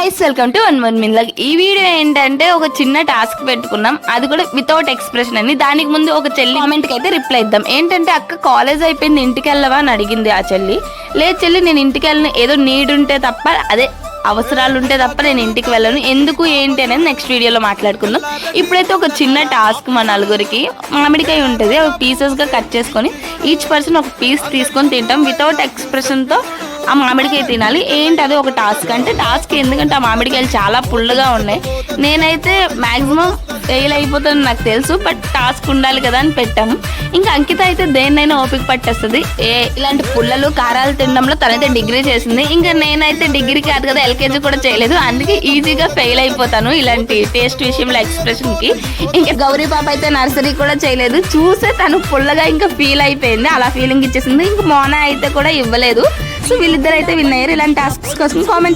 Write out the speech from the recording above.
Guys welcome to one more మిన్లాగ్. ఈ video ఏంటంటే ఒక చిన్న టాస్క్ పెట్టుకున్నాం, అది కూడా వితౌట్ ఎక్స్ప్రెషన్ అని. దానికి ముందు ఒక చెల్లి కామెంట్కి అయితే రిప్లై ఇద్దాం. ఏంటంటే అక్క కాలేజ్ అయిపోయింది ఇంటికి వెళ్ళవా అని అడిగింది ఆ చెల్లి. లేదు చెల్లి నేను ఇంటికి వెళ్ళను, ఏదో నీడ్ ఉంటే తప్ప, అదే అవసరాలు ఉంటే తప్ప నేను ఇంటికి వెళ్ళను. ఎందుకు ఏంటి అనేది నెక్స్ట్ వీడియోలో మాట్లాడుకుందాం. ఇప్పుడైతే ఒక చిన్న టాస్క్, మా నలుగురికి మామిడికాయ ఉంటుంది, అవి పీసెస్గా కట్ చేసుకొని ఈచ్ పర్సన్ ఒక పీస్ తీసుకొని తింటాం. వితౌట్ ఎక్స్ప్రెషన్తో ఆ మామిడికాయ తినాలి. ఏంటి అది ఒక టాస్క్ అంటే టాస్క్, ఎందుకంటే ఆ మామిడికాయలు చాలా పుల్లగా ఉన్నాయి. నేనైతే మ్యాక్సిమం ఫెయిల్ అయిపోతాను నాకు తెలుసు, బట్ టాస్క్ ఉండాలి కదా అని పెట్టాము. ఇంకా అంకిత అయితే దేన్నైనా ఓపిక పట్టేస్తుంది. ఇలాంటి పుల్లలు కారాలు తినడంలో తనైతే డిగ్రీ చేసింది. ఇంకా నేనైతే డిగ్రీ కాదు కదా, ఎల్కేజీ కూడా చేయలేదు, అందుకే ఈజీగా ఫెయిల్ అయిపోతాను ఇలాంటి టేస్ట్ విషయంలో, ఎక్స్ప్రెషన్కి. ఇంకా గౌరీ పాప అయితే నర్సరీ కూడా చేయలేదు, చూసే తను పుల్లగా ఇంకా ఫీల్ అయిపోయింది, అలా ఫీలింగ్ ఇచ్చేసింది. ఇంకా మోనా అయితే కూడా ఇవ్వలేదు. సో వీళ్ళిద్దరు అయితే విన్ అయ్యారు. ఇలాంటి టాస్క్స్ కోసం కామెంట్